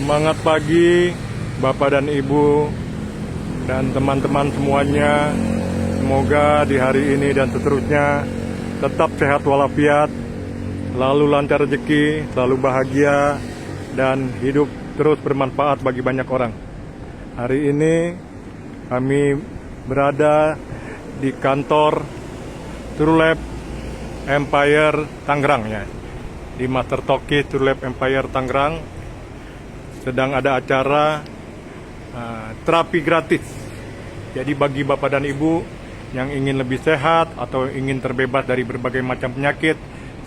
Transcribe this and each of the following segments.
Semangat pagi Bapak dan Ibu dan teman-teman semuanya. Semoga di hari ini dan seterusnya tetap sehat walafiat, selalu lancar rezeki, selalu bahagia, dan hidup terus bermanfaat bagi banyak orang. Hari ini kami berada di kantor Truelab Empire Tangerang ya, di Master Talkies Truelab Empire Tangerang. Sedang ada acara terapi gratis. Jadi bagi Bapak dan Ibu yang ingin lebih sehat atau ingin terbebas dari berbagai macam penyakit,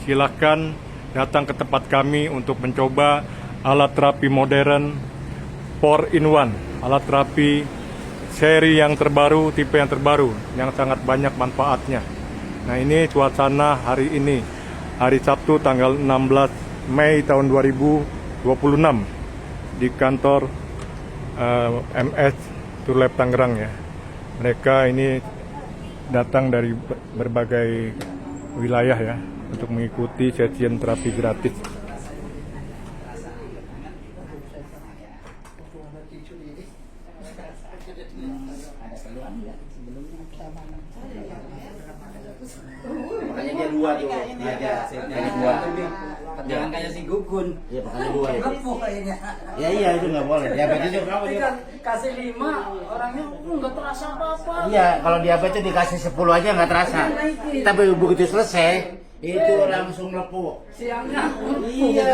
silahkan datang ke tempat kami untuk mencoba alat terapi modern 4-in-1, alat terapi seri yang terbaru, tipe yang terbaru, yang sangat banyak manfaatnya. Nah, ini suasana hari ini, hari Sabtu tanggal 16 Mei tahun 2026 di kantor MS Truelab Tangerang ya. Mereka ini datang dari berbagai wilayah ya untuk mengikuti session terapi gratis. Makanya dia dua tuh, dia dua. Jangan kayak si Gugun. Iya, makanya dua ya. Ya iya itu nggak boleh. Diabetes itu berapa dia? Kasih 5, orangnya nggak terasa apa-apa. Iya, kalau diabetes dikasih 10 aja nggak terasa. Tapi begitu selesai, itu langsung lepuh. Siangnya. Iya.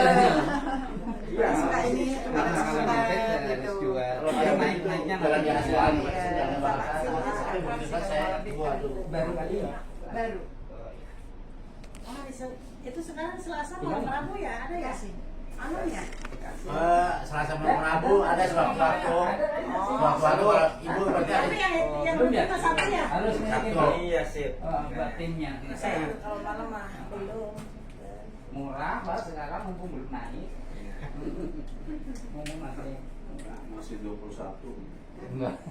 Suka ini gitu. Kalau dia naik-naiknya nggak ada asuhan. Baru kali ya. Baru. Oh, itu sekarang Selasa malam Rabu ya, ada ya sih? Anu ya? Selasa malam Rabu ada sewaktu-waktu. Sewaktu-waktu ibu berarti ada. Tapi yang kita Sabtu ya? Harusnya Sabtu. iya sip. Buat timnya. Kalau malam mah belum. Murah, Pak, sekarang mumpung belum naik. Mumpung Masih 21. Enggak.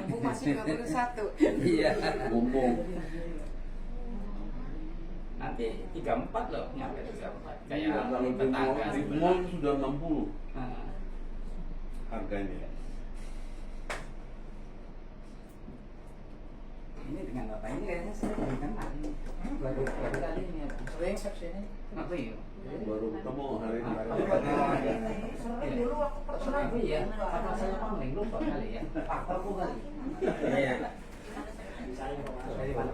Mumpung masih 21. Iya. Mumpung. Nanti 34 loh, nyampe 34. Kayak Kalau di tetangga. mall sudah 60 Nah, harganya. ini dengan bapak ini kayaknya saya belum kenal. Baru kali ini ya. Sering sini. Apa ya? Baru ketemu hari ini. Sering dulu aku pernah. Iya, apa saya paling lupa kali ya. Faktorku kali. Iya. Dari mana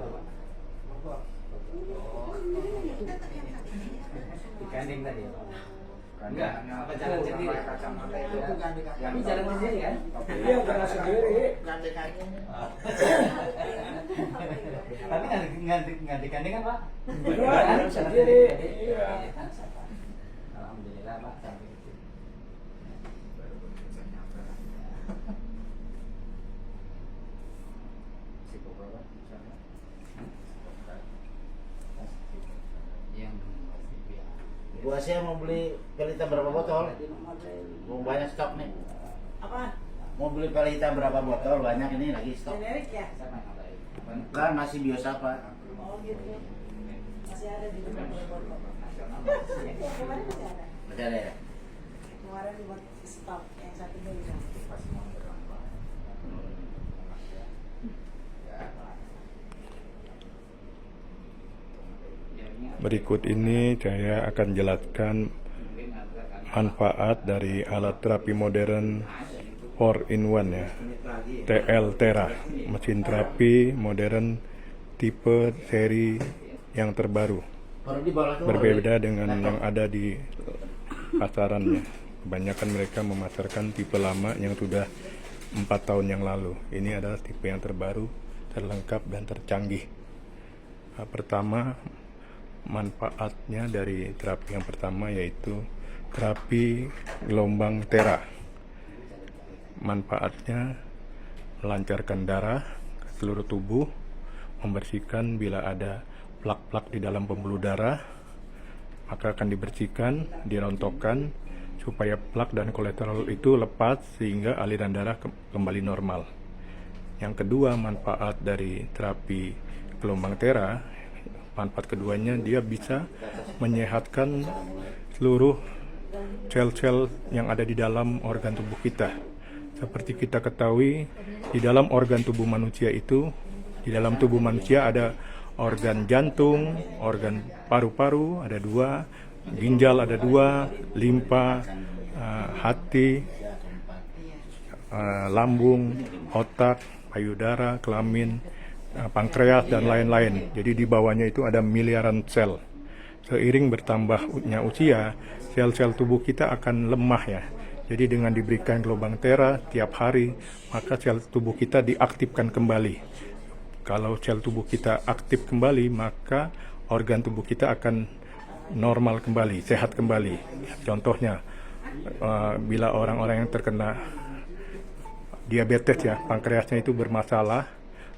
Bapak? Digandeng tadi ya Pak? Enggak, apa jalan sendiri? Kami jalan sendiri kan? Iya, jalan sendiri. Tapi nggak digandeng kan Pak? Iya, jalan sendiri. Iya. Alhamdulillah Pak. Bu Asia mau beli pelita berapa botol? Mau banyak stok nih. Apa? Mau beli pelita berapa botol? Banyak ini lagi stok. Generik ya? Kan masih biasa Pak. Oh gitu. Masih ada di rumah botol. Kemarin masih ada. Masih ada ya? Kemarin buat stok yang satu dulu. Berikut ini saya akan jelaskan manfaat dari alat terapi modern 4-in-1 ya, TL Tera, mesin terapi modern tipe seri yang terbaru, berbeda dengan yang ada di pasarannya. Kebanyakan mereka memasarkan tipe lama yang sudah 4 tahun yang lalu. Ini adalah tipe yang terbaru, terlengkap dan tercanggih. Pertama, manfaatnya dari terapi yang pertama yaitu terapi gelombang Tera. Manfaatnya melancarkan darah ke seluruh tubuh, membersihkan bila ada plak-plak di dalam pembuluh darah, maka akan dibersihkan, dirontokkan supaya plak dan kolesterol itu lepas sehingga aliran darah kembali normal. Yang kedua, manfaat dari terapi gelombang Tera, manfaat keduanya dia bisa menyehatkan seluruh sel-sel yang ada di dalam organ tubuh kita. Seperti kita ketahui, di dalam organ tubuh manusia itu, di dalam tubuh manusia ada organ jantung, organ paru-paru ada 2, ginjal ada 2, limpa, hati, lambung, otak, payudara, kelamin, pankreas, dan lain-lain. Jadi di bawahnya itu ada miliaran sel. Seiring bertambahnya usia, sel-sel tubuh kita akan lemah ya. Jadi dengan diberikan gelombang tera tiap hari, maka sel tubuh kita diaktifkan kembali. Kalau sel tubuh kita aktif kembali, maka organ tubuh kita akan normal kembali, sehat kembali. Contohnya, bila orang-orang yang terkena diabetes ya, pankreasnya itu bermasalah,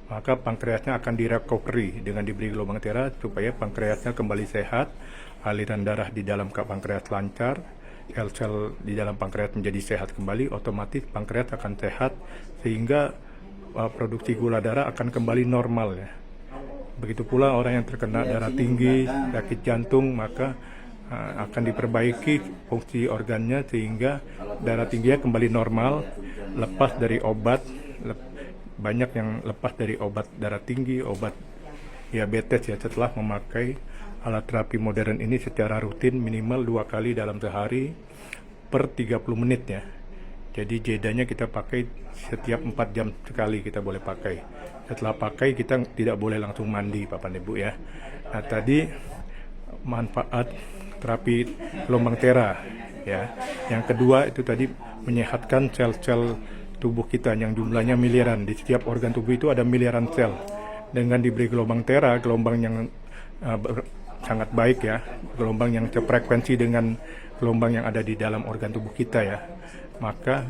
maka pankreasnya akan direcovery dengan diberi gelombang tera supaya pankreasnya kembali sehat, aliran darah di dalam pankreas lancar, sel-sel di dalam pankreas menjadi sehat kembali, otomatis pankreas akan sehat sehingga produksi gula darah akan kembali normal ya. Begitu pula orang yang terkena darah tinggi, sakit jantung, maka akan diperbaiki fungsi organnya sehingga darah tingginya kembali normal, lepas dari obat. Banyak yang lepas dari obat darah tinggi, obat diabetes ya, setelah memakai alat terapi modern ini secara rutin minimal 2 kali dalam sehari per 30 menit ya. Jadi jedanya kita pakai setiap 4 jam sekali kita boleh pakai. Setelah pakai kita tidak boleh langsung mandi Bapak Ibu ya. Nah tadi manfaat terapi gelombang tera ya. Yang kedua itu tadi menyehatkan sel-sel tubuh kita yang jumlahnya miliaran. Di setiap organ tubuh itu ada miliaran sel. Dengan diberi gelombang tera, gelombang yang sangat baik ya, gelombang yang sefrekuensi dengan gelombang yang ada di dalam organ tubuh kita ya, maka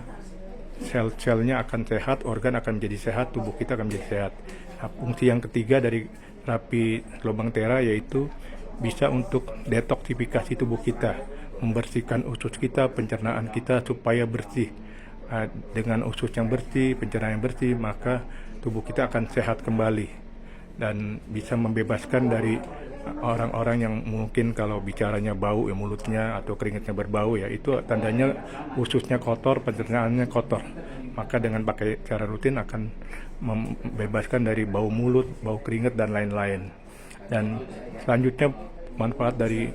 sel-selnya akan sehat, organ akan menjadi sehat, tubuh kita akan menjadi sehat. Nah, fungsi yang ketiga dari terapi gelombang tera yaitu bisa untuk detoksifikasi tubuh kita, membersihkan usus kita, pencernaan kita supaya bersih. Nah, dengan usus yang bersih, pencernaan yang bersih, maka tubuh kita akan sehat kembali dan bisa membebaskan dari orang-orang yang mungkin kalau bicaranya bau ya, mulutnya atau keringatnya berbau ya, itu tandanya ususnya kotor, pencernaannya kotor. Maka dengan pakai cara rutin akan membebaskan dari bau mulut, bau keringat dan lain-lain. Dan selanjutnya manfaat dari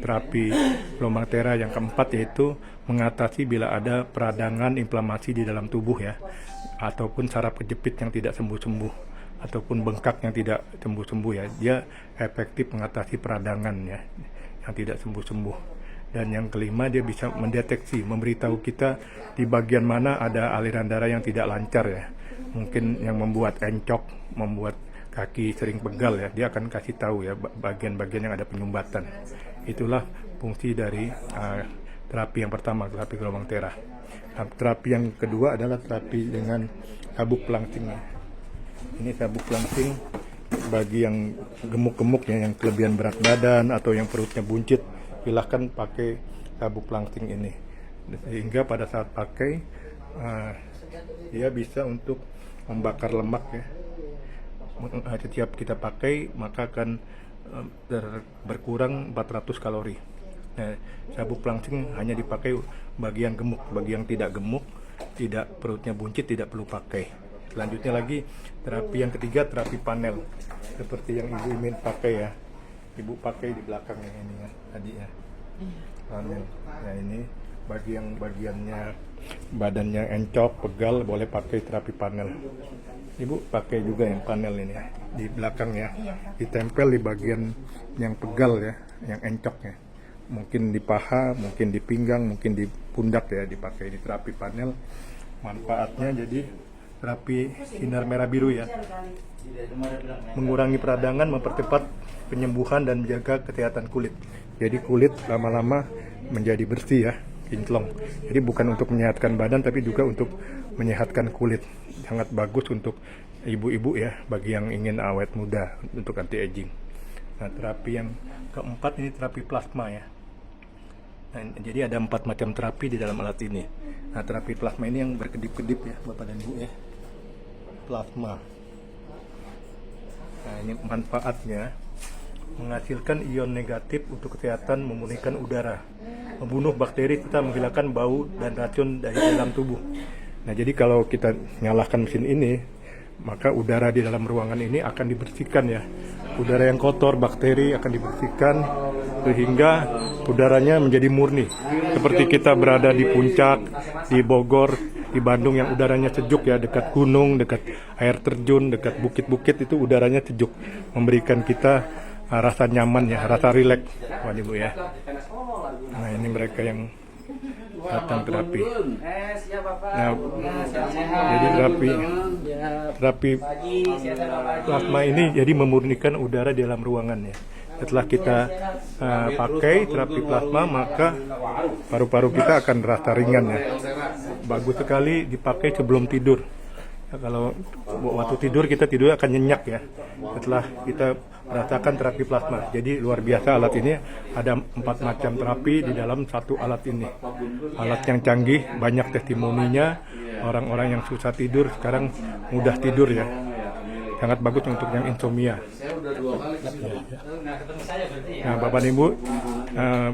terapi gelombang tera yang keempat yaitu mengatasi bila ada peradangan inflamasi di dalam tubuh ya, ataupun saraf kejepit yang tidak sembuh-sembuh, ataupun bengkak yang tidak sembuh-sembuh ya. Dia efektif mengatasi peradangan ya yang tidak sembuh-sembuh. Dan yang kelima, dia bisa mendeteksi, memberitahu kita di bagian mana ada aliran darah yang tidak lancar ya. Mungkin yang membuat encok, membuat kaki sering pegal ya, dia akan kasih tahu ya bagian-bagian yang ada penyumbatan. Itulah fungsi dari terapi yang pertama, terapi gelombang tera. Nah, terapi yang kedua adalah terapi dengan sabuk pelangsing ya. Ini sabuk pelangsing bagi yang gemuk-gemuk ya, yang kelebihan berat badan atau yang perutnya buncit, silahkan pakai sabuk pelangsing ini. Sehingga pada saat pakai dia bisa untuk membakar lemak ya. Setiap kita pakai maka akan berkurang 400 kalori. Nah, sabuk pelangsing hanya dipakai bagi yang gemuk, bagi yang tidak gemuk, tidak perutnya buncit tidak perlu pakai. Selanjutnya lagi terapi yang ketiga, terapi panel seperti yang Ibu Imin pakai ya. Ibu pakai di belakangnya ini ya tadi ya, panel. Nah ini bagi yang bagiannya badannya encok, pegal, boleh pakai terapi panel. Ibu pakai juga yang panel ini ya, di belakang ya, ditempel di bagian yang pegal ya, yang encok ya. Mungkin di paha, mungkin di pinggang, mungkin di pundak ya, dipakai di terapi panel. Manfaatnya jadi terapi sinar merah biru ya, mengurangi peradangan, mempercepat penyembuhan dan menjaga kesehatan kulit. Jadi kulit lama-lama menjadi bersih ya, kinclong. Jadi bukan untuk menyehatkan badan tapi juga untuk menyehatkan kulit. Sangat bagus untuk ibu-ibu ya, bagi yang ingin awet muda, untuk anti aging. Nah, terapi yang keempat ini terapi plasma ya. Nah, jadi ada 4 macam terapi di dalam alat ini. Nah, terapi plasma ini yang berkedip-kedip ya Bapak dan Ibu ya. Plasma. Nah, ini manfaatnya menghasilkan ion negatif untuk kesehatan, memurnikan udara. membunuh bakteri serta menghilangkan bau dan racun dari dalam tubuh. Nah, jadi kalau kita nyalakan mesin ini, maka udara di dalam ruangan ini akan dibersihkan ya. Udara yang kotor, bakteri akan dibersihkan sehingga udaranya menjadi murni. Seperti kita berada di puncak, di Bogor, di Bandung yang udaranya sejuk ya, dekat gunung, dekat air terjun, dekat bukit-bukit, itu udaranya sejuk, memberikan kita rasa nyaman ya, rasa rileks, Bapak Ibu ya. Nah, ini mereka yang datang terapi. Nah, jadi terapi plasma ini jadi memurnikan udara di dalam ruangan ya. Setelah kita pakai terapi plasma, maka paru-paru kita akan terasa ringan ya. Bagus sekali dipakai sebelum tidur. Ya, kalau waktu tidur kita tidur akan nyenyak ya. Setelah kita merasakan terapi plasma. Jadi luar biasa alat ini, ada 4 macam terapi di dalam satu alat ini. Alat yang canggih, banyak testimoninya. Orang-orang yang susah tidur sekarang mudah tidur ya. Sangat bagus untuk yang insomnia. Nah, Bapak dan Ibu,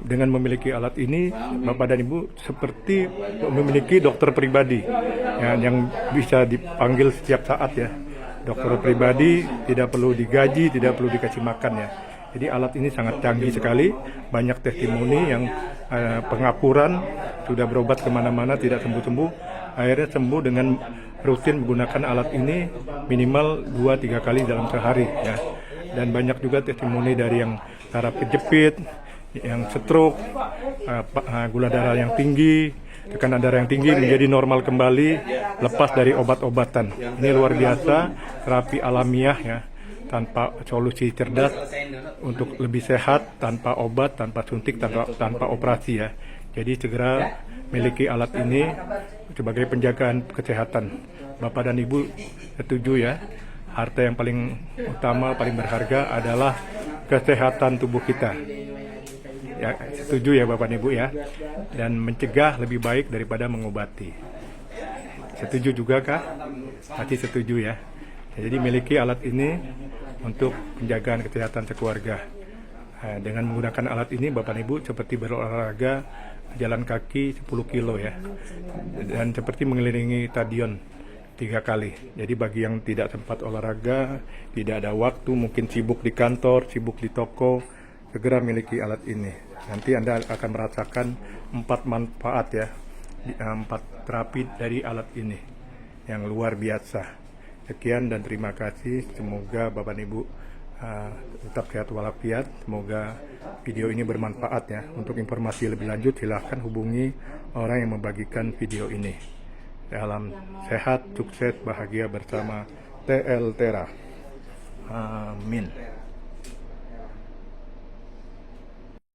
dengan memiliki alat ini, Bapak dan Ibu seperti memiliki dokter pribadi ya, yang bisa dipanggil setiap saat ya. Dokter pribadi, tidak perlu digaji, tidak perlu dikasih makan ya. Jadi alat ini sangat canggih sekali, banyak testimoni yang pengapuran, sudah berobat kemana-mana tidak sembuh-sembuh, akhirnya sembuh dengan rutin menggunakan alat ini minimal 2-3 kali dalam sehari ya. Dan banyak juga testimoni dari yang saraf kejepit, yang stroke, gula darah yang tinggi, tekanan darah yang tinggi menjadi normal kembali lepas dari obat-obatan. Ini luar biasa, terapi alamiah ya, tanpa solusi cerdas untuk lebih sehat, tanpa obat, tanpa suntik, tanpa operasi ya. Jadi segera miliki alat ini sebagai penjagaan kesehatan. Bapak dan Ibu setuju ya, harta yang paling utama, paling berharga adalah kesehatan tubuh kita. Ya, setuju ya Bapak dan Ibu ya. Dan mencegah lebih baik daripada mengobati. Setuju juga kah? Masih setuju ya. Jadi miliki alat ini untuk penjagaan kesehatan sekeluarga. Nah, dengan menggunakan alat ini Bapak dan Ibu seperti berolahraga jalan kaki 10 kilo ya. Dan seperti mengelilingi stadion 3 kali. Jadi bagi yang tidak sempat olahraga, tidak ada waktu, mungkin sibuk di kantor, sibuk di toko, segera miliki alat ini. Nanti Anda akan merasakan 4 manfaat ya, 4 terapi dari alat ini yang luar biasa. Sekian dan terima kasih. Semoga Bapak dan Ibu tetap sehat walafiat. Semoga video ini bermanfaat ya. Untuk informasi lebih lanjut silahkan hubungi orang yang membagikan video ini. Dalam sehat, sukses, bahagia bersama TL Tera. Amin.